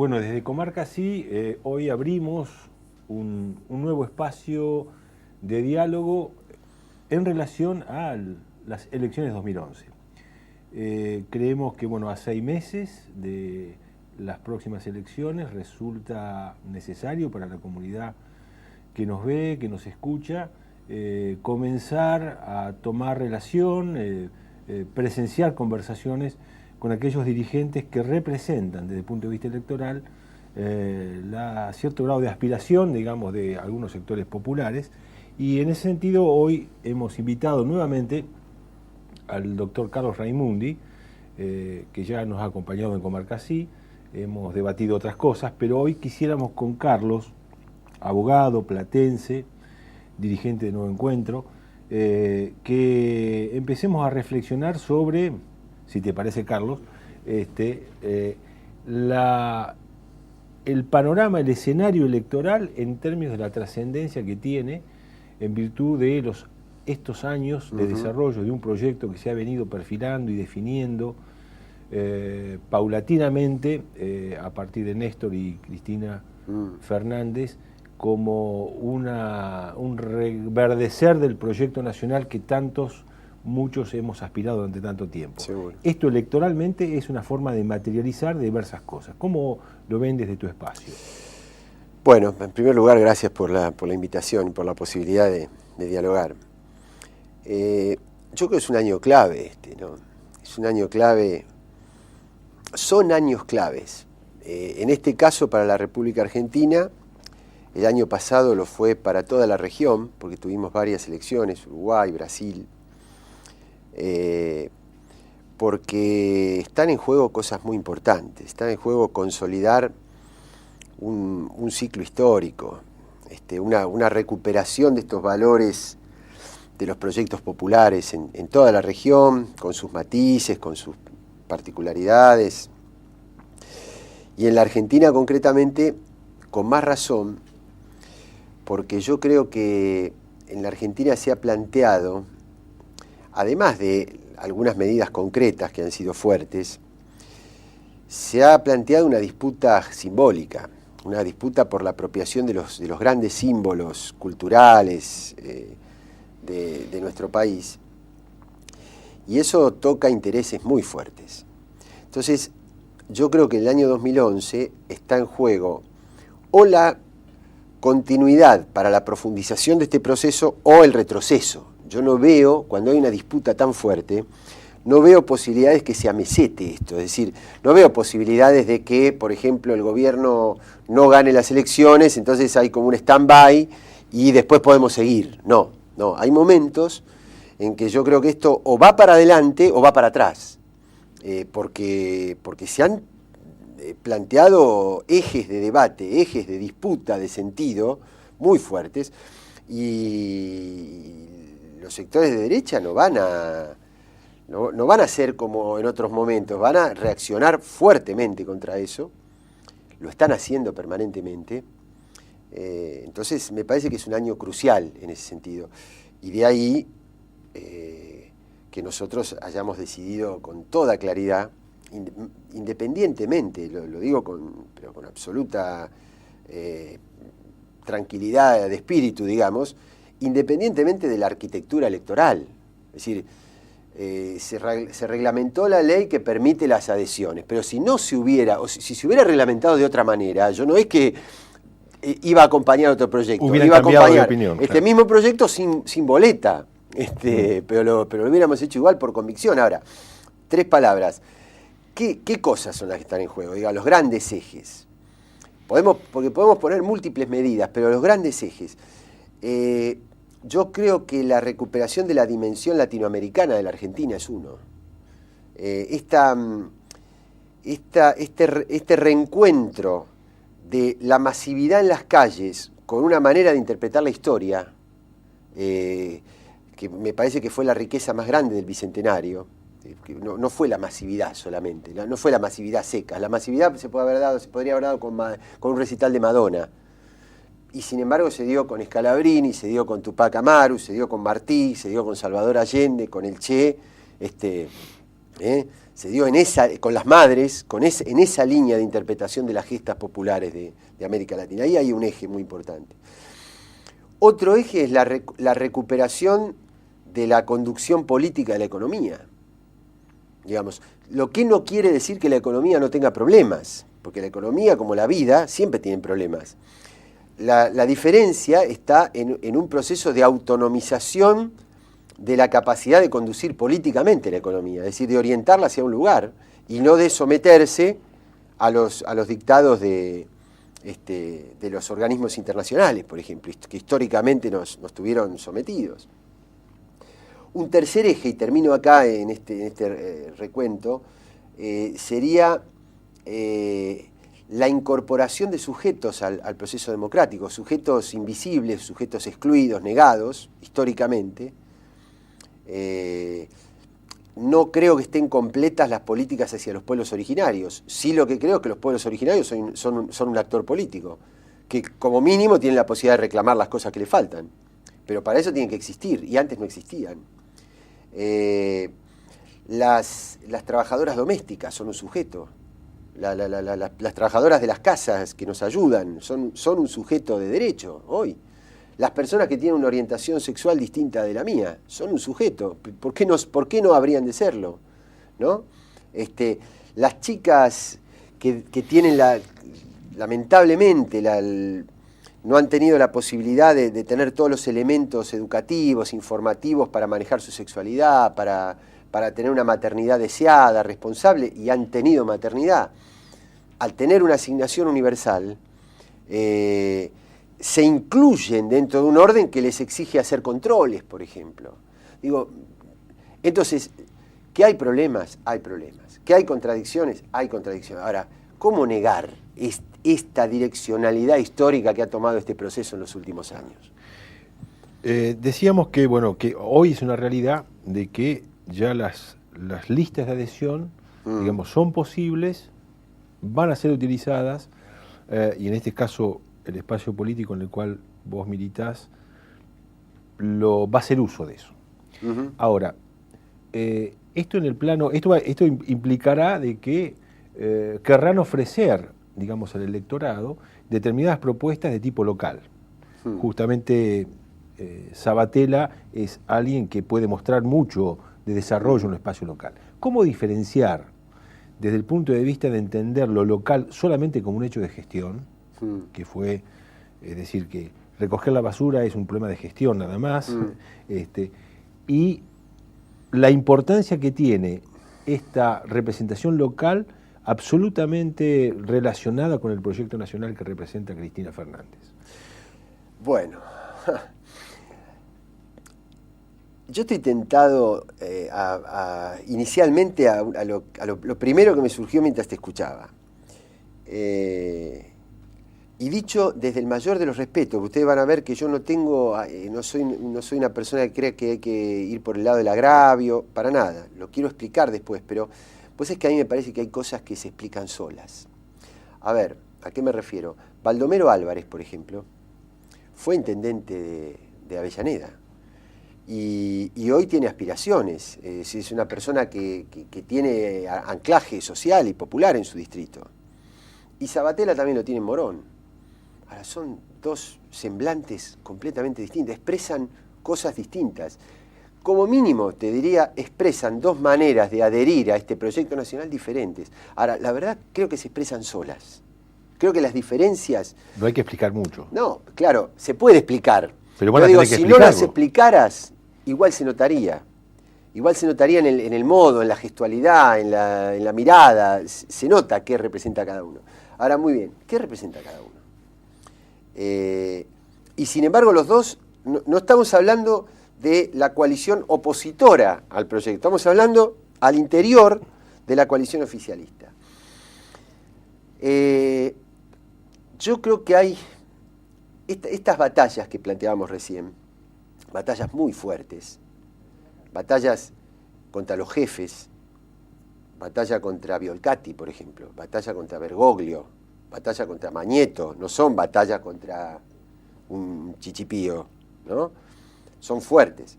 Bueno, desde Comarca Sí, hoy abrimos un nuevo espacio de diálogo en relación a las elecciones 2011. Creemos que, bueno, a 6 meses de las próximas elecciones resulta necesario para la comunidad que nos ve, que nos escucha, comenzar a tomar relación, presenciar conversaciones con aquellos dirigentes que representan desde el punto de vista electoral cierto grado de aspiración, digamos, de algunos sectores populares. Y en ese sentido hoy hemos invitado nuevamente al doctor Carlos Raimundi, que ya nos ha acompañado en Comarca Sí, hemos debatido otras cosas, pero hoy quisiéramos con Carlos, abogado platense, dirigente de Nuevo Encuentro, que empecemos a reflexionar sobre, si te parece, Carlos, el panorama, el escenario electoral en términos de la trascendencia que tiene en virtud de estos años de desarrollo de un proyecto que se ha venido perfilando y definiendo paulatinamente a partir de Néstor y Cristina Fernández como un reverdecer del proyecto nacional que muchos hemos aspirado durante tanto tiempo. Seguro. Esto electoralmente es una forma de materializar diversas cosas. ¿Cómo lo ven desde tu espacio? Bueno, en primer lugar, gracias por la invitación y por la posibilidad de dialogar. Yo creo que es un año clave ¿no? Es un año clave, son años claves. En este caso para la República Argentina, el año pasado lo fue para toda la región, porque tuvimos varias elecciones, Uruguay, Brasil, porque están en juego cosas muy importantes, están en juego consolidar un ciclo histórico, una recuperación de estos valores de los proyectos populares en toda la región, con sus matices, con sus particularidades, y en la Argentina concretamente con más razón, porque yo creo que en la Argentina se ha planteado, además de algunas medidas concretas que han sido fuertes, se ha planteado una disputa simbólica, una disputa por la apropiación de los grandes símbolos culturales de nuestro país, y eso toca intereses muy fuertes. Entonces, yo creo que el año 2011 está en juego o la continuidad para la profundización de este proceso o el retroceso. Yo no veo, cuando hay una disputa tan fuerte, no veo posibilidades que se amesete esto, es decir, no veo posibilidades de que, por ejemplo, el gobierno no gane las elecciones, entonces hay como un stand-by y después podemos seguir. No, hay momentos en que yo creo que esto o va para adelante o va para atrás, porque se han planteado ejes de debate, ejes de disputa de sentido muy fuertes, y los sectores de derecha no van a ser como en otros momentos, van a reaccionar fuertemente contra eso, lo están haciendo permanentemente. Entonces me parece que es un año crucial en ese sentido, y de ahí que nosotros hayamos decidido con toda claridad, independientemente, lo digo pero con absoluta tranquilidad de espíritu, digamos, independientemente de la arquitectura electoral. Es decir, se reglamentó la ley que permite las adhesiones, pero si no se hubiera, o si se hubiera reglamentado de otra manera, yo no es que iba a acompañar otro proyecto, iba a acompañar opinión, claro, mismo proyecto sin boleta, pero lo hubiéramos hecho igual por convicción. Ahora, 3 palabras. ¿Qué cosas son las que están en juego? Diga, los grandes ejes. Porque podemos poner múltiples medidas, pero los grandes ejes. Yo creo que la recuperación de la dimensión latinoamericana de la Argentina es uno. Este reencuentro de la masividad en las calles con una manera de interpretar la historia, que me parece que fue la riqueza más grande del Bicentenario, que no fue la masividad solamente, no fue la masividad seca. La masividad se podría haber dado con un recital de Madonna, y sin embargo se dio con Scalabrini, se dio con Tupac Amaru, se dio con Martí, se dio con Salvador Allende, con el Che, se dio con las madres, en esa línea de interpretación de las gestas populares de América Latina. Ahí hay un eje muy importante. Otro eje es la recuperación de la conducción política de la economía. Digamos, lo que no quiere decir que la economía no tenga problemas, porque la economía, como la vida, siempre tiene problemas. La diferencia está en un proceso de autonomización de la capacidad de conducir políticamente la economía, es decir, de orientarla hacia un lugar y no de someterse a los dictados de los organismos internacionales, por ejemplo, que históricamente nos tuvieron sometidos. Un tercer eje, y termino acá en este recuento, sería la incorporación de sujetos al proceso democrático, sujetos invisibles, sujetos excluidos, negados, históricamente. No creo que estén completas las políticas hacia los pueblos originarios. Sí, lo que creo es que los pueblos originarios son un actor político, que como mínimo tienen la posibilidad de reclamar las cosas que le faltan. Pero para eso tienen que existir, y antes no existían. Las trabajadoras domésticas son un sujeto. Las trabajadoras de las casas que nos ayudan son un sujeto de derecho hoy. Las personas que tienen una orientación sexual distinta de la mía son un sujeto. ¿Por qué no habrían de serlo? ¿No? Las chicas que tienen lamentablemente no han tenido la posibilidad de tener todos los elementos educativos, informativos para manejar su sexualidad, para tener una maternidad deseada, responsable, y han tenido maternidad. Al tener una asignación universal, se incluyen dentro de un orden que les exige hacer controles, por ejemplo. Entonces, ¿que hay problemas? Hay problemas. ¿Que hay contradicciones? Hay contradicciones. Ahora, ¿cómo negar esta direccionalidad histórica que ha tomado este proceso en los últimos años? Decíamos que hoy es una realidad de que ya las listas de adhesión, digamos, son posibles, van a ser utilizadas, y en este caso el espacio político en el cual vos militás va a hacer uso de eso. Ahora, esto en el plano, esto implicará de que querrán ofrecer, digamos, al electorado determinadas propuestas de tipo local. Justamente Sabatella es alguien que puede mostrar mucho de desarrollo en un espacio local. ¿Cómo diferenciar desde el punto de vista de entender lo local solamente como un hecho de gestión, que fue, es decir, que recoger la basura es un problema de gestión nada más, y la importancia que tiene esta representación local absolutamente relacionada con el proyecto nacional que representa Cristina Fernández? Bueno, yo estoy tentado inicialmente a lo primero que me surgió mientras te escuchaba. Y dicho desde el mayor de los respetos, ustedes van a ver que yo no soy una persona que cree que hay que ir por el lado del agravio, para nada. Lo quiero explicar después, pero pues es que a mí me parece que hay cosas que se explican solas. A ver, ¿a qué me refiero? Baldomero Álvarez, por ejemplo, fue intendente de Avellaneda. Y hoy tiene aspiraciones, es una persona que tiene anclaje social y popular en su distrito. Y Sabatella también lo tiene en Morón. Ahora, son dos semblantes completamente distintos, expresan cosas distintas. Como mínimo, te diría, expresan dos maneras de adherir a este proyecto nacional diferentes. Ahora, la verdad, creo que se expresan solas. Creo que las diferencias... No hay que explicar mucho. No, claro, se puede explicar. Pero bueno, si no las explicaras, igual se notaría. Igual se notaría en el modo, en la gestualidad, en la mirada. Se nota qué representa cada uno. Ahora, muy bien, ¿qué representa cada uno? Y sin embargo, los dos, no estamos hablando de la coalición opositora al proyecto, estamos hablando al interior de la coalición oficialista. Yo creo que hay estas batallas que planteábamos recién, batallas muy fuertes, batallas contra los jefes, batalla contra Violcati, por ejemplo, batalla contra Bergoglio, batalla contra Mañeto, no son batallas contra un chichipío, ¿no? Son fuertes.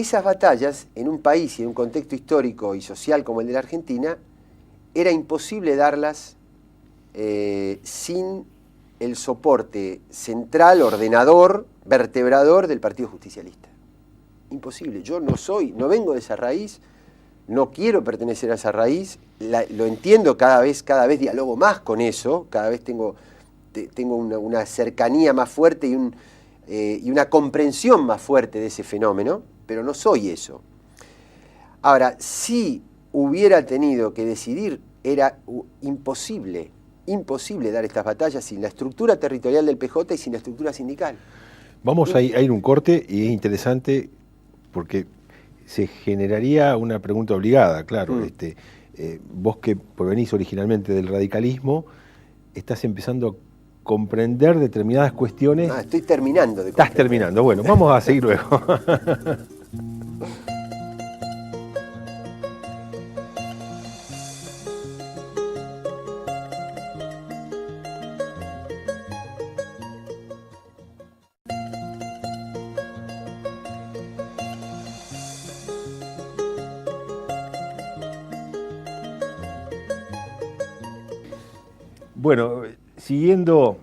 esas batallas, en un país y en un contexto histórico y social como el de la Argentina, era imposible darlas sin el soporte central, ordenador, vertebrador del Partido Justicialista. Imposible. Yo no vengo de esa raíz, no quiero pertenecer a esa raíz, lo entiendo cada vez dialogo más con eso, cada vez tengo una cercanía más fuerte y una comprensión más fuerte de ese fenómeno, pero no soy eso. Ahora, si hubiera tenido que decidir, era imposible dar estas batallas sin la estructura territorial del PJ y sin la estructura sindical. Vamos a ir un corte y es interesante porque se generaría una pregunta obligada, claro. Vos que provenís originalmente del radicalismo, estás empezando a comprender determinadas cuestiones. Estoy terminando de comprender. Estás terminando. Bueno, vamos a seguir luego. Bueno, siguiendo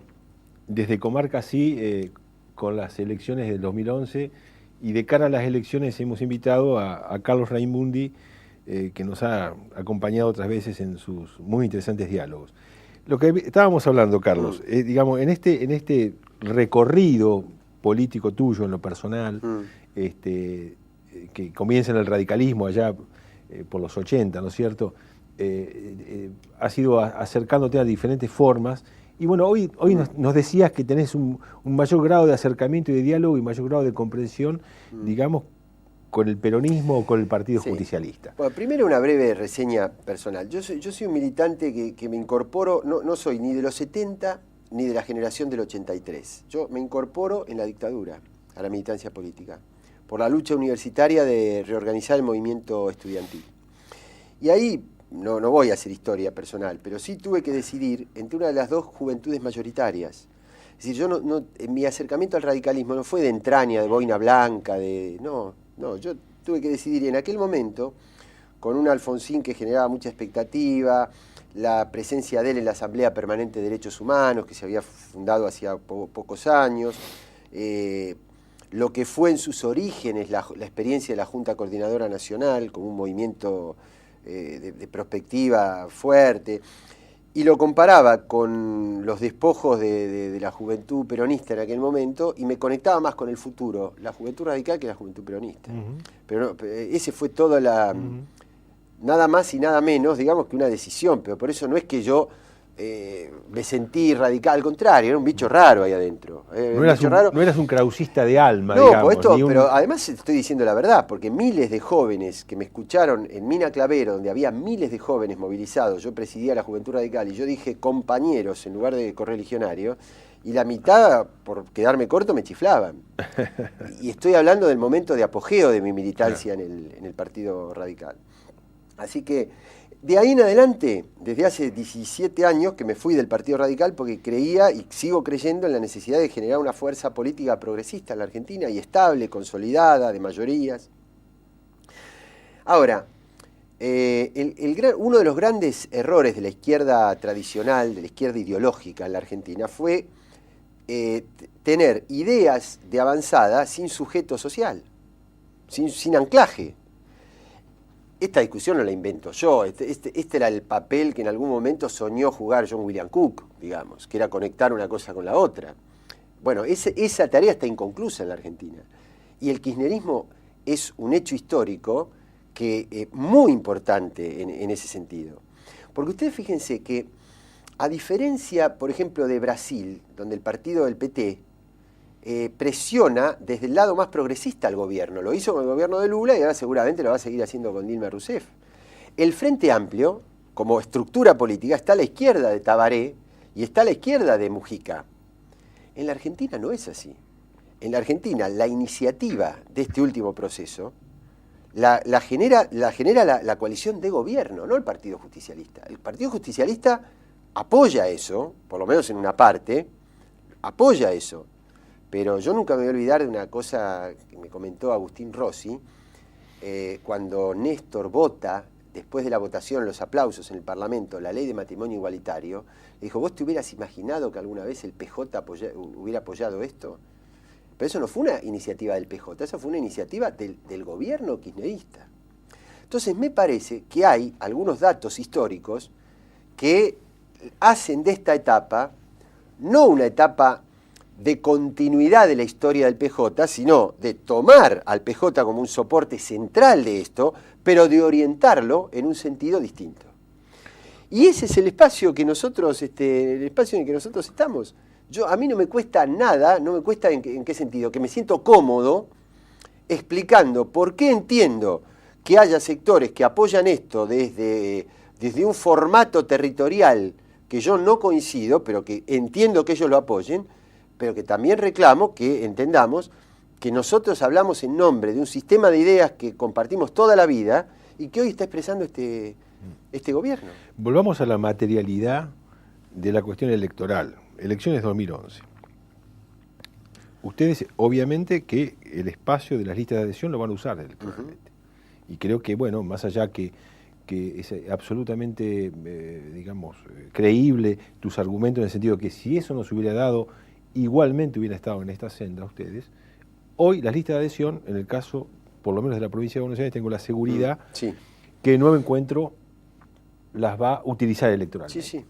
desde Comarca Sí, con las elecciones del 2011, y de cara a las elecciones hemos invitado a Carlos Raimundi, que nos ha acompañado otras veces en sus muy interesantes diálogos. Lo que estábamos hablando, Carlos, digamos, en este recorrido político tuyo en lo personal, que comienza en el radicalismo allá por los 80, ¿no es cierto?, has ido acercándote a diferentes formas, y bueno, hoy nos decías que tenés un mayor grado de acercamiento y de diálogo y mayor grado de comprensión, digamos, con el peronismo o con el Partido Justicialista. Bueno, primero una breve reseña personal. Yo soy un militante que me incorporo, no soy ni de los 70 ni de la generación del 83. Yo me incorporo en la dictadura a la militancia política, por la lucha universitaria de reorganizar el movimiento estudiantil. Y ahí, no voy a hacer historia personal, pero sí tuve que decidir entre una de las dos juventudes mayoritarias. Es decir, en mi acercamiento al radicalismo no fue de entraña, de boina blanca, no, yo tuve que decidir, y en aquel momento, con un Alfonsín que generaba mucha expectativa, la presencia de él en la Asamblea Permanente de Derechos Humanos, que se había fundado hacía pocos años, lo que fue en sus orígenes la experiencia de la Junta Coordinadora Nacional, como un movimiento de perspectiva fuerte, y lo comparaba con los despojos de la juventud peronista en aquel momento, y me conectaba más con el futuro, la juventud radical, que la juventud peronista. Pero ese fue toda nada más y nada menos, digamos, que una decisión, pero por eso no es que yo me sentí radical, al contrario, era un bicho raro ahí adentro. No eras un krausista de alma, no, digamos. Pero además estoy diciendo la verdad, porque miles de jóvenes que me escucharon en Mina Clavero, donde había miles de jóvenes movilizados, yo presidía la Juventud Radical y yo dije compañeros en lugar de correligionarios, y la mitad, por quedarme corto, me chiflaban. Y estoy hablando del momento de apogeo de mi militancia en el Partido Radical. Así que de ahí en adelante, desde hace 17 años que me fui del Partido Radical porque creía y sigo creyendo en la necesidad de generar una fuerza política progresista en la Argentina y estable, consolidada, de mayorías. Ahora, uno de los grandes errores de la izquierda tradicional, de la izquierda ideológica en la Argentina, fue tener ideas de avanzada sin sujeto social, sin anclaje. Esta discusión no la invento yo, este era el papel que en algún momento soñó jugar John William Cook, digamos, que era conectar una cosa con la otra. Bueno, esa tarea está inconclusa en la Argentina. Y el kirchnerismo es un hecho histórico que muy importante en ese sentido. Porque ustedes fíjense que, a diferencia, por ejemplo, de Brasil, donde el partido del PT presiona desde el lado más progresista al gobierno. Lo hizo con el gobierno de Lula y ahora seguramente lo va a seguir haciendo con Dilma Rousseff. El Frente Amplio, como estructura política, está a la izquierda de Tabaré y está a la izquierda de Mujica. En la Argentina no es así. En la Argentina la iniciativa de este último proceso la genera la coalición de gobierno, no el Partido Justicialista. El Partido Justicialista apoya eso, por lo menos en una parte, apoya eso. Pero yo nunca me voy a olvidar de una cosa que me comentó Agustín Rossi, cuando Néstor vota, después de la votación, los aplausos en el Parlamento, la ley de matrimonio igualitario, dijo, ¿vos te hubieras imaginado que alguna vez el PJ hubiera apoyado esto? Pero eso no fue una iniciativa del PJ, eso fue una iniciativa del gobierno kirchnerista. Entonces me parece que hay algunos datos históricos que hacen de esta etapa no una etapa de continuidad de la historia del PJ, sino de tomar al PJ como un soporte central de esto, pero de orientarlo en un sentido distinto. Y ese es el espacio que nosotros, el espacio en el que nosotros estamos. A mí no me cuesta nada, no me cuesta en qué sentido, que me siento cómodo explicando por qué entiendo que haya sectores que apoyan esto desde un formato territorial que yo no coincido, pero que entiendo que ellos lo apoyen, pero que también reclamo que entendamos que nosotros hablamos en nombre de un sistema de ideas que compartimos toda la vida y que hoy está expresando este gobierno. Volvamos a la materialidad de la cuestión electoral. Elecciones 2011. Ustedes, obviamente, que el espacio de las listas de adhesión lo van a usar electoralmente. Y creo que, bueno, más allá que es absolutamente, digamos, creíble tus argumentos en el sentido que si eso no se hubiera dado, igualmente hubieran estado en esta senda ustedes. Hoy las listas de adhesión, en el caso, por lo menos de la provincia de Buenos Aires, tengo la seguridad que Nuevo Encuentro las va a utilizar electoralmente. Sí.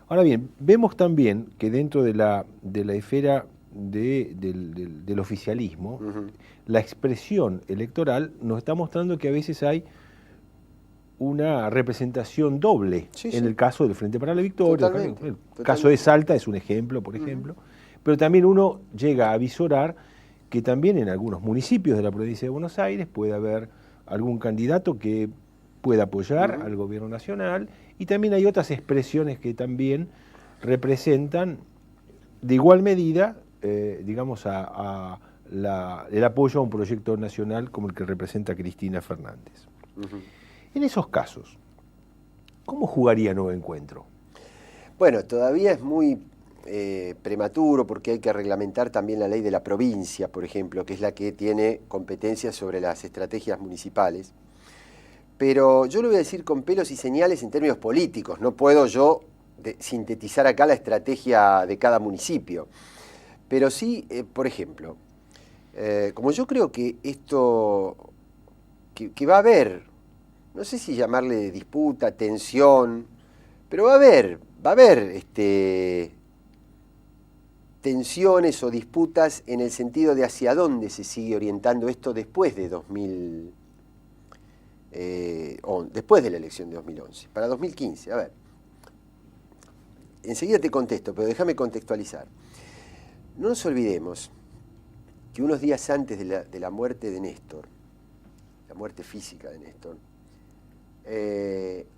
Ahora bien, vemos también que dentro de la esfera del oficialismo, la expresión electoral nos está mostrando que a veces hay una representación doble en el caso del Frente para la Victoria. El caso de Salta es un ejemplo, por ejemplo, pero también uno llega a visorar que también en algunos municipios de la provincia de Buenos Aires puede haber algún candidato que pueda apoyar al gobierno nacional, y también hay otras expresiones que también representan de igual medida, digamos, el apoyo a un proyecto nacional como el que representa Cristina Fernández. En esos casos, ¿cómo jugaría Nuevo Encuentro? Bueno, todavía es muy prematuro porque hay que reglamentar también la ley de la provincia, por ejemplo, que es la que tiene competencias sobre las estrategias municipales. Pero yo lo voy a decir con pelos y señales en términos políticos. No puedo yo sintetizar acá la estrategia de cada municipio. Pero sí, por ejemplo, como yo creo que esto, que va a haber, no sé si llamarle disputa, tensión, pero va a haber tensiones o disputas en el sentido de hacia dónde se sigue orientando esto después de después de la elección de 2011, para 2015. A ver, enseguida te contesto, pero déjame contextualizar. No nos olvidemos que unos días antes de la muerte de Néstor, la muerte física de Néstor,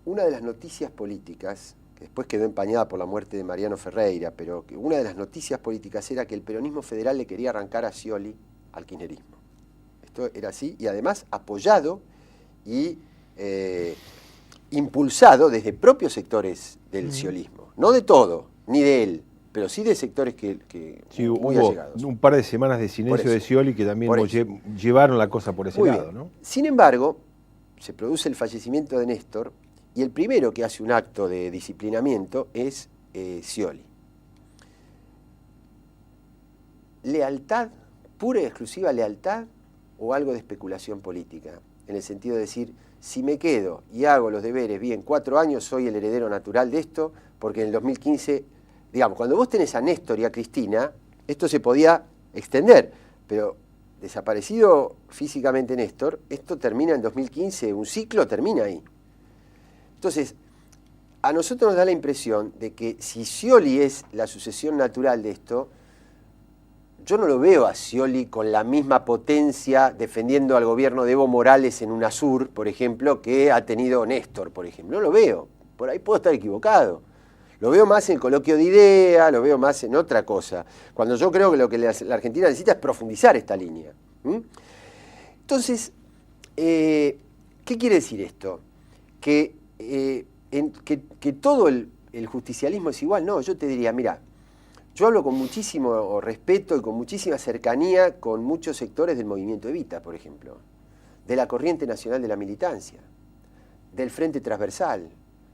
una de las noticias políticas, que después quedó empañada por la muerte de Mariano Ferreira, pero que una de las noticias políticas era que el peronismo federal le quería arrancar a Scioli al kirchnerismo. Esto era así, y además apoyado y impulsado desde propios sectores del sciolismo. No de todo, ni de él, pero sí de sectores que muy hubo allegados. Un par de semanas de silencio de Scioli que también llevaron la cosa por ese lado, ¿no? Sin embargo, se produce el fallecimiento de Néstor y el primero que hace un acto de disciplinamiento es Scioli. ¿Lealtad, pura y exclusiva lealtad o algo de especulación política? En el sentido de decir, si me quedo y hago los deberes bien 4 años, soy el heredero natural de esto, porque en el 2015, digamos, cuando vos tenés a Néstor y a Cristina, esto se podía extender, pero desaparecido físicamente Néstor, esto termina en 2015, un ciclo termina ahí. Entonces, a nosotros nos da la impresión de que si Scioli es la sucesión natural de esto, yo no lo veo a Scioli con la misma potencia defendiendo al gobierno de Evo Morales en UNASUR, por ejemplo, que ha tenido Néstor, por ejemplo. No lo veo. Por ahí puedo estar equivocado. Lo veo más en el coloquio de ideas, lo veo más en otra cosa. Cuando yo creo que lo que la Argentina necesita es profundizar esta línea. Entonces, ¿qué quiere decir esto? Que todo el justicialismo es igual. No, yo te diría, mira, yo hablo con muchísimo respeto y con muchísima cercanía con muchos sectores del movimiento Evita, por ejemplo, de la corriente nacional de la militancia, del Frente Transversal,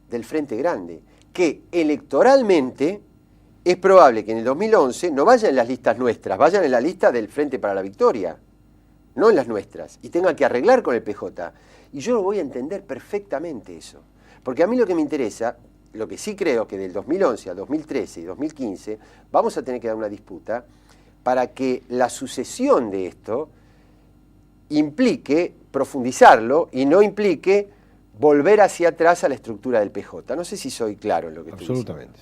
del Frente Grande, que electoralmente es probable que en el 2011 no vayan en las listas nuestras, vayan en la lista del Frente para la Victoria, no en las nuestras, y tengan que arreglar con el PJ. Y yo lo voy a entender perfectamente eso. Porque a mí lo que me interesa, lo que sí creo que del 2011 al 2013 y 2015 vamos a tener que dar una disputa para que la sucesión de esto implique profundizarlo y no implique volver hacia atrás a la estructura del PJ. No sé si soy claro en lo que estoy diciendo. Absolutamente.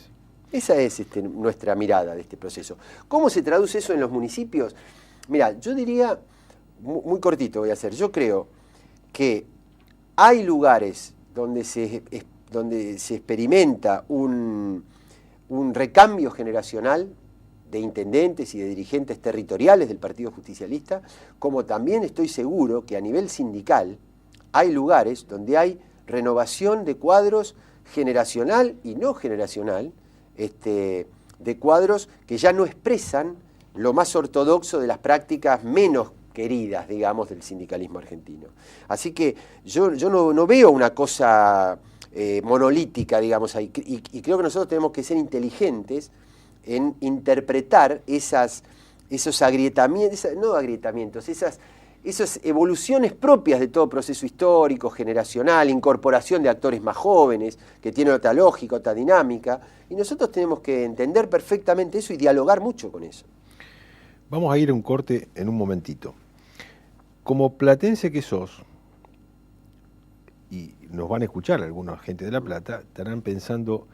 Esa es nuestra mirada de este proceso. ¿Cómo se traduce eso en los municipios? Mira, yo diría, muy cortito voy a hacer, yo creo que hay lugares donde se experimenta un recambio generacional de intendentes y de dirigentes territoriales del Partido Justicialista, como también estoy seguro que a nivel sindical hay lugares donde hay renovación de cuadros generacional y no generacional, de cuadros que ya no expresan lo más ortodoxo de las prácticas menos queridas, digamos, del sindicalismo argentino. Así que yo no veo una cosa monolítica, digamos, ahí, y creo que nosotros tenemos que ser inteligentes en interpretar esos agrietamientos, no agrietamientos, esas evoluciones propias de todo proceso histórico, generacional, incorporación de actores más jóvenes, que tienen otra lógica, otra dinámica, y nosotros tenemos que entender perfectamente eso y dialogar mucho con eso. Vamos a ir a un corte en un momentito. Como platense que sos, y nos van a escuchar alguna gente de La Plata, estarán pensando,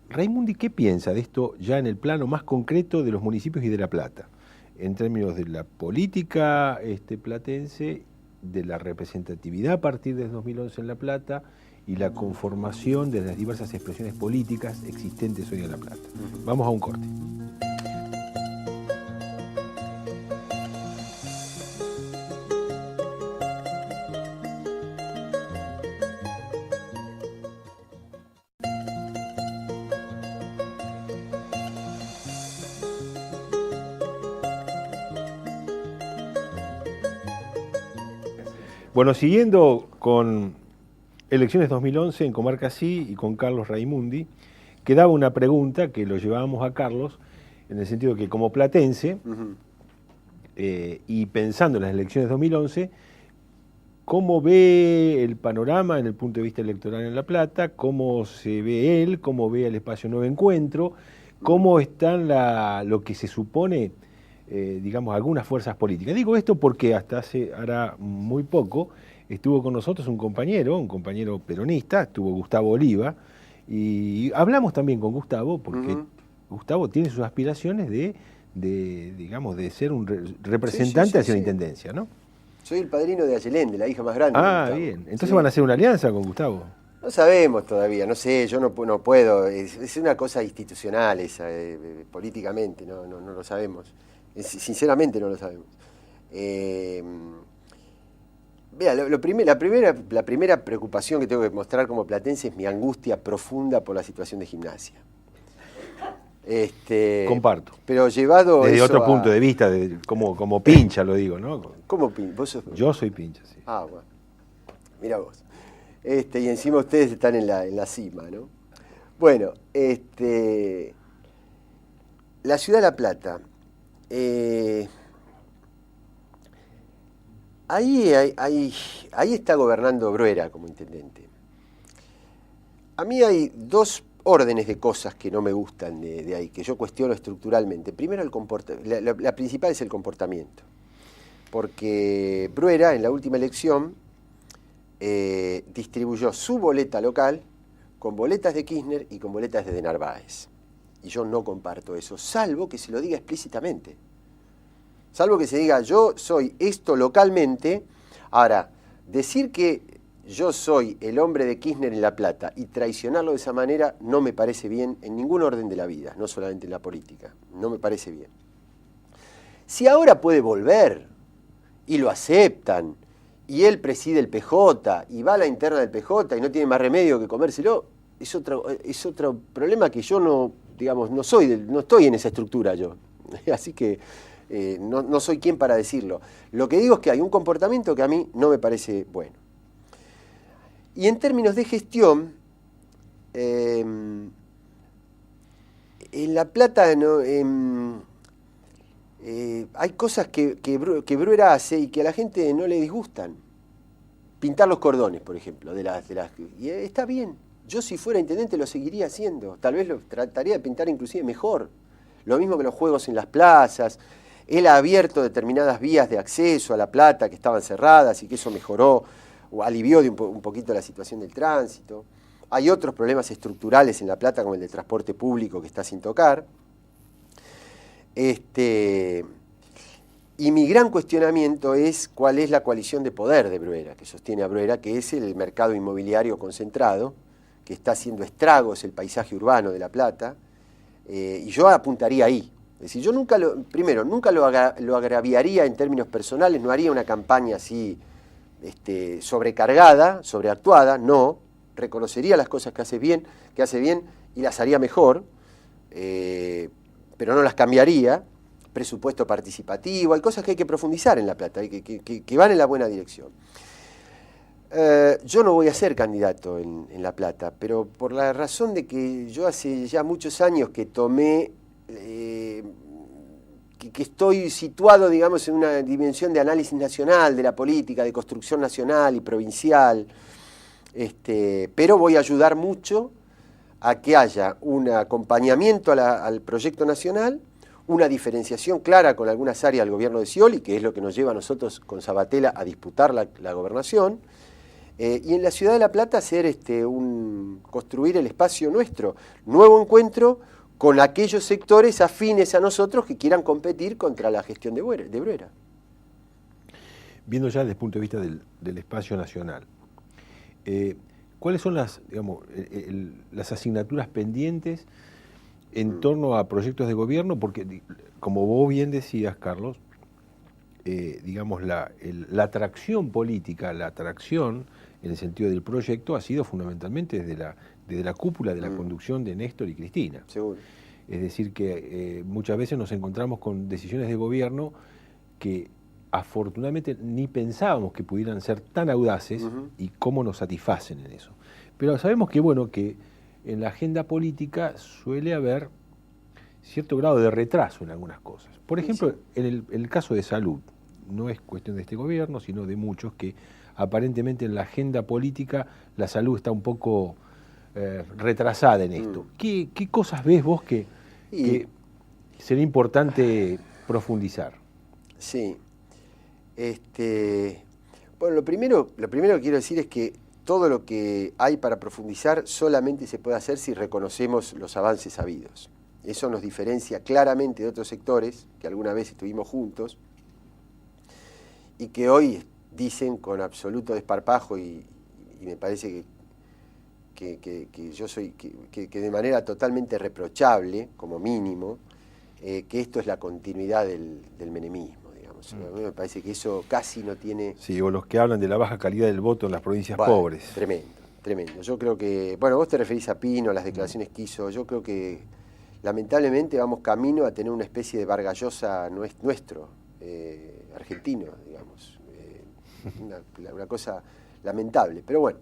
Raimundi, ¿qué piensa de esto ya en el plano más concreto de los municipios y de La Plata? En términos de la política platense, de la representatividad a partir de 2011 en La Plata y la conformación de las diversas expresiones políticas existentes hoy en La Plata. Vamos a un corte. Bueno, siguiendo con elecciones 2011 en Comarca Sí y con Carlos Raimundi, quedaba una pregunta que lo llevábamos a Carlos, en el sentido que como platense, y pensando en las elecciones 2011, ¿cómo ve el panorama en el punto de vista electoral en La Plata? ¿Cómo se ve él? ¿Cómo ve el espacio Nuevo Encuentro? ¿Cómo están lo que se supone... digamos, algunas fuerzas políticas? Digo esto porque hará muy poco, estuvo con nosotros un compañero peronista, estuvo Gustavo Oliva, y hablamos también con Gustavo, porque Gustavo tiene sus aspiraciones digamos, de ser un representante hacia la intendencia, ¿no? Soy el padrino de Allende, la hija más grande. Ah, bien. Entonces van a hacer una alianza con Gustavo. No sabemos todavía, no sé, yo no puedo, es una cosa institucional esa, políticamente, no lo sabemos. Sinceramente no lo sabemos. Vea, la primera preocupación que tengo que mostrar como platense es mi angustia profunda por la situación de Gimnasia. Comparto. Pero llevado desde eso otro punto de vista, como pincha lo digo, ¿no? ¿Cómo pincha? Yo soy pincha, sí. Ah, bueno. Mira vos. Y encima ustedes están en la cima, ¿no? Bueno, la ciudad de La Plata. Ahí está gobernando Bruera como intendente. A mí hay dos órdenes de cosas que no me gustan de ahí, que yo cuestiono estructuralmente. Primero, la principal es el comportamiento. Porque Bruera, en la última elección, distribuyó su boleta local con boletas de Kirchner y con boletas de Narváez. Y yo no comparto eso, salvo que se lo diga explícitamente. Salvo que se diga, yo soy esto localmente. Ahora, decir que yo soy el hombre de Kirchner en La Plata y traicionarlo de esa manera no me parece bien en ningún orden de la vida, no solamente en la política. No me parece bien. Si ahora puede volver y lo aceptan, y él preside el PJ y va a la interna del PJ y no tiene más remedio que comérselo, es otro problema que yo no, digamos, no estoy en esa estructura yo. Así que no soy quien para decirlo. Lo que digo es que hay un comportamiento que a mí no me parece bueno. Y en términos de gestión, en La Plata hay cosas que Bruera hace y que a la gente no le disgustan. Pintar los cordones, por ejemplo, y está bien. Yo si fuera intendente lo seguiría haciendo. Tal vez lo trataría de pintar inclusive mejor. Lo mismo que los juegos en las plazas. Él ha abierto determinadas vías de acceso a La Plata que estaban cerradas y que eso mejoró o alivió un poquito la situación del tránsito. Hay otros problemas estructurales en La Plata, como el del transporte público, que está sin tocar. Y mi gran cuestionamiento es cuál es la coalición de poder de Bruera, que sostiene a Bruera, que es el mercado inmobiliario concentrado, que está haciendo estragos el paisaje urbano de La Plata, y yo apuntaría ahí. Es decir, yo nunca lo agraviaría en términos personales, no haría una campaña así sobrecargada, sobreactuada, no, reconocería las cosas que hace bien y las haría mejor, pero no las cambiaría. Presupuesto participativo, hay cosas que hay que profundizar en La Plata, que van en la buena dirección. Yo no voy a ser candidato en La Plata, pero por la razón de que yo hace ya muchos años que tomé, que estoy situado, digamos, en una dimensión de análisis nacional, de la política, de construcción nacional y provincial, pero voy a ayudar mucho a que haya un acompañamiento al proyecto nacional, una diferenciación clara con algunas áreas del gobierno de Scioli, que es lo que nos lleva a nosotros con Sabatella a disputar la gobernación, y en la ciudad de La Plata hacer construir el espacio nuestro, nuevo encuentro con aquellos sectores afines a nosotros que quieran competir contra la gestión de Bruera. Viendo ya desde el punto de vista del espacio nacional, ¿cuáles son las asignaturas pendientes en torno a proyectos de gobierno? Porque, como vos bien decías, Carlos, digamos, la atracción política, la atracción en el sentido del proyecto ha sido fundamentalmente desde la cúpula de la conducción de Néstor y Cristina. Seguro. Es decir, que muchas veces nos encontramos con decisiones de gobierno que afortunadamente ni pensábamos que pudieran ser tan audaces y cómo nos satisfacen en eso. Pero sabemos que, bueno, que en la agenda política suele haber cierto grado de retraso en algunas cosas. Por ejemplo, en el caso de salud, no es cuestión de este gobierno, sino de muchos, que aparentemente en la agenda política la salud está un poco retrasada en esto. ¿Qué cosas ves vos que sería importante profundizar? Sí. Bueno, lo primero que quiero decir es que todo lo que hay para profundizar solamente se puede hacer si reconocemos los avances habidos. Eso nos diferencia claramente de otros sectores que alguna vez estuvimos juntos y que hoy dicen con absoluto desparpajo y me parece que yo soy que de manera totalmente reprochable, como mínimo, que esto es la continuidad del menemismo. A mí me parece que eso casi no tiene... Sí, o los que hablan de la baja calidad del voto en las provincias pobres. Tremendo. Yo creo que... Bueno, vos te referís a Pino, a las declaraciones que hizo. Yo creo que lamentablemente vamos camino a tener una especie de Vargas Llosa nuestro, argentino, digamos. Una cosa lamentable. Pero bueno,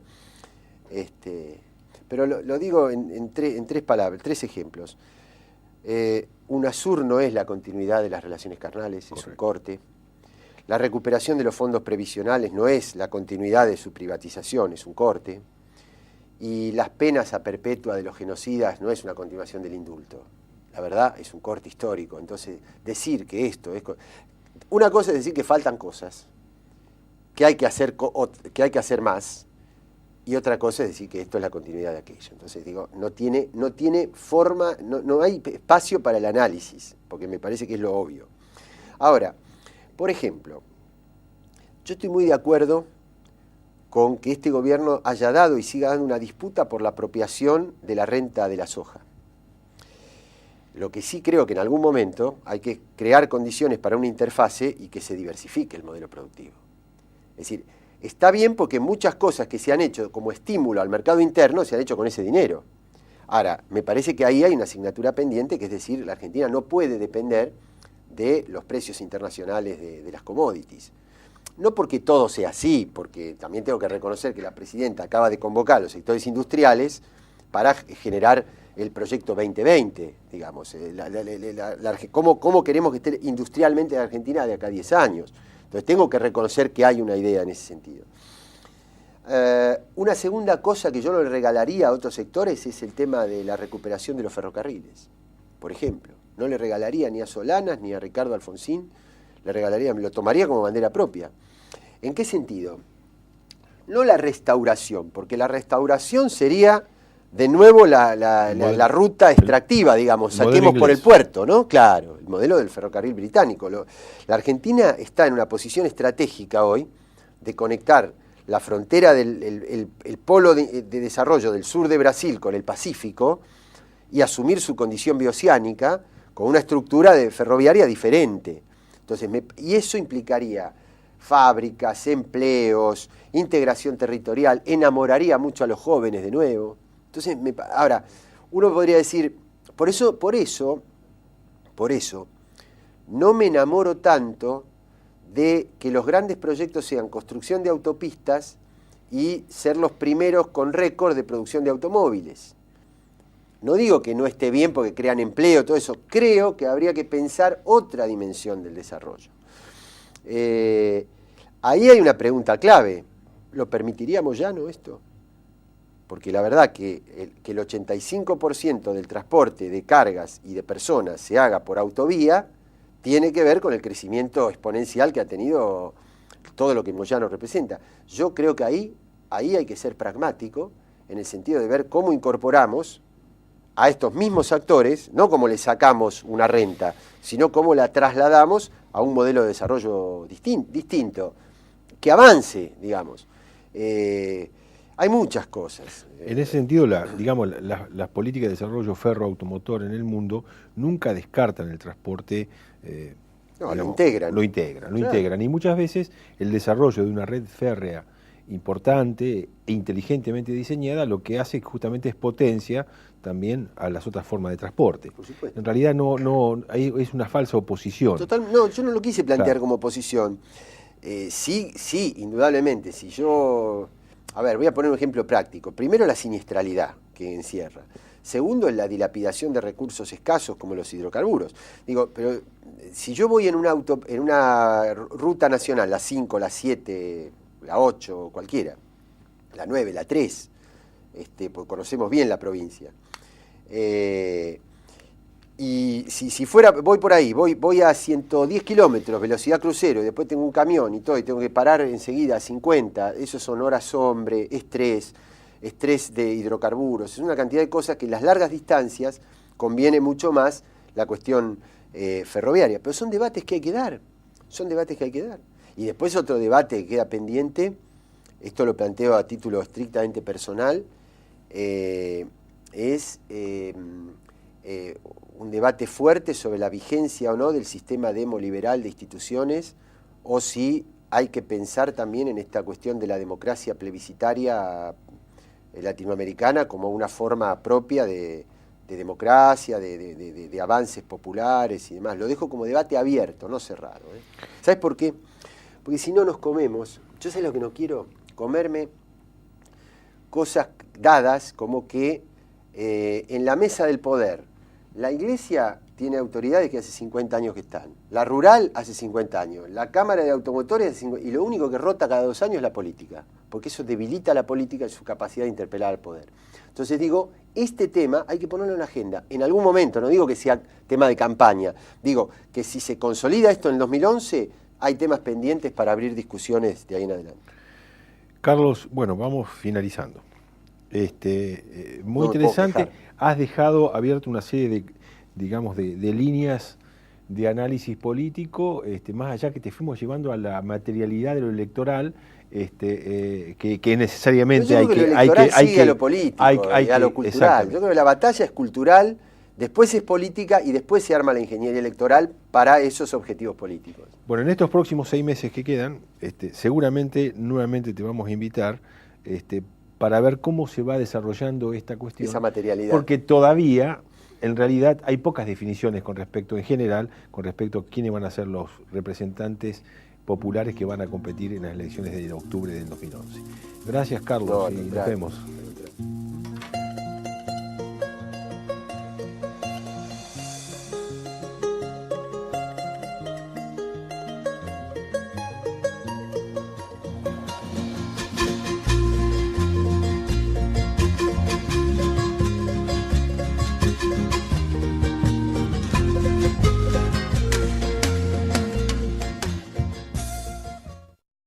pero lo digo en tres palabras, tres ejemplos. UNASUR no es la continuidad de las relaciones carnales, es un corte. La recuperación de los fondos previsionales no es la continuidad de su privatización, es un corte. Y las penas a perpetua de los genocidas no es una continuación del indulto. La verdad, es un corte histórico. Entonces, decir que esto es... Una cosa es decir que faltan cosas, que hay que hacer más, y otra cosa es decir que esto es la continuidad de aquello. Entonces digo, no tiene forma, no hay espacio para el análisis, porque me parece que es lo obvio. Ahora, por ejemplo, yo estoy muy de acuerdo con que este gobierno haya dado y siga dando una disputa por la apropiación de la renta de la soja. Lo que sí creo que en algún momento hay que crear condiciones para una interfase y que se diversifique el modelo productivo. Es decir, está bien porque muchas cosas que se han hecho como estímulo al mercado interno se han hecho con ese dinero. Ahora, me parece que ahí hay una asignatura pendiente, que es decir, la Argentina no puede depender de los precios internacionales de las commodities. No porque todo sea así, porque también tengo que reconocer que la presidenta acaba de convocar a los sectores industriales para generar el proyecto 2020, digamos, cómo queremos que esté industrialmente la Argentina de acá a 10 años. Entonces tengo que reconocer que hay una idea en ese sentido. Una segunda cosa que yo le regalaría a otros sectores es el tema de la recuperación de los ferrocarriles, por ejemplo. No le regalaría ni a Solanas ni a Ricardo Alfonsín, le regalaría, lo tomaría como bandera propia. ¿En qué sentido? No la restauración, porque la restauración sería de nuevo la ruta extractiva, digamos, saquemos por el puerto, ¿no? Claro, el modelo del ferrocarril británico. La Argentina está en una posición estratégica hoy de conectar la frontera del polo de desarrollo del sur de Brasil con el Pacífico y asumir su condición bioceánica con una estructura ferroviaria diferente. Entonces, y eso implicaría fábricas, empleos, integración territorial, enamoraría mucho a los jóvenes de nuevo. Entonces, ahora, uno podría decir, por eso, no me enamoro tanto de que los grandes proyectos sean construcción de autopistas y ser los primeros con récord de producción de automóviles. No digo que no esté bien porque crean empleo, todo eso. Creo que habría que pensar otra dimensión del desarrollo. Ahí hay una pregunta clave. ¿Lo permitiríamos ya, no, esto? Porque la verdad que el 85% del transporte de cargas y de personas se haga por autovía tiene que ver con el crecimiento exponencial que ha tenido todo lo que Moyano representa. Yo creo que ahí hay que ser pragmático en el sentido de ver cómo incorporamos a estos mismos actores, no como le sacamos una renta, sino cómo la trasladamos a un modelo de desarrollo distinto, que avance, digamos. Hay muchas cosas. En ese sentido, las políticas de desarrollo ferroautomotor en el mundo nunca descartan el transporte. Lo integran. Lo integran. Y muchas veces el desarrollo de una red férrea importante e inteligentemente diseñada lo que hace justamente es potencia también a las otras formas de transporte. Por supuesto. En realidad es una falsa oposición. No, yo no lo quise plantear como oposición. Sí, indudablemente. Si yo... A ver, voy a poner un ejemplo práctico. Primero, la siniestralidad que encierra. Segundo, la dilapidación de recursos escasos como los hidrocarburos. Digo, pero si yo voy en una ruta nacional, la 5, la 7, la 8, cualquiera, la 9, la 3, porque conocemos bien la provincia, y si voy por ahí, voy a 110 kilómetros, velocidad crucero, y después tengo un camión y todo, y tengo que parar enseguida a 50, eso son horas hombre, estrés de hidrocarburos, es una cantidad de cosas que en las largas distancias conviene mucho más la cuestión ferroviaria, pero son debates que hay que dar, Y después otro debate que queda pendiente, esto lo planteo a título estrictamente personal, es un debate fuerte sobre la vigencia o no del sistema demoliberal de instituciones, o si hay que pensar también en esta cuestión de la democracia plebiscitaria latinoamericana como una forma propia de democracia, de avances populares y demás. Lo dejo como debate abierto, no cerrado. ¿Sabes por qué? Porque si no nos comemos, yo sé lo que no quiero, comerme cosas dadas como que en la mesa del poder, la Iglesia tiene autoridades que hace 50 años que están, la rural hace 50 años, la Cámara de Automotores hace 50, y lo único que rota cada 2 años es la política, porque eso debilita a la política y su capacidad de interpelar al poder. Entonces digo, este tema hay que ponerlo en la agenda, en algún momento, no digo que sea tema de campaña, digo que si se consolida esto en el 2011, hay temas pendientes para abrir discusiones de ahí en adelante. Carlos, bueno, vamos finalizando. Muy interesante. Has dejado abierta una serie de líneas de análisis político, más allá que te fuimos llevando a la materialidad de lo electoral, que necesariamente hay que a lo político, a lo cultural. Yo creo que la batalla es cultural, después es política y después se arma la ingeniería electoral para esos objetivos políticos. Bueno, en estos próximos 6 meses que quedan, seguramente nuevamente te vamos a invitar para ver cómo se va desarrollando esta cuestión. Esa materialidad. Porque todavía en realidad hay pocas definiciones con respecto, en general, con respecto a quiénes van a ser los representantes populares que van a competir en las elecciones de octubre del 2011. Gracias, Carlos, y nos vemos.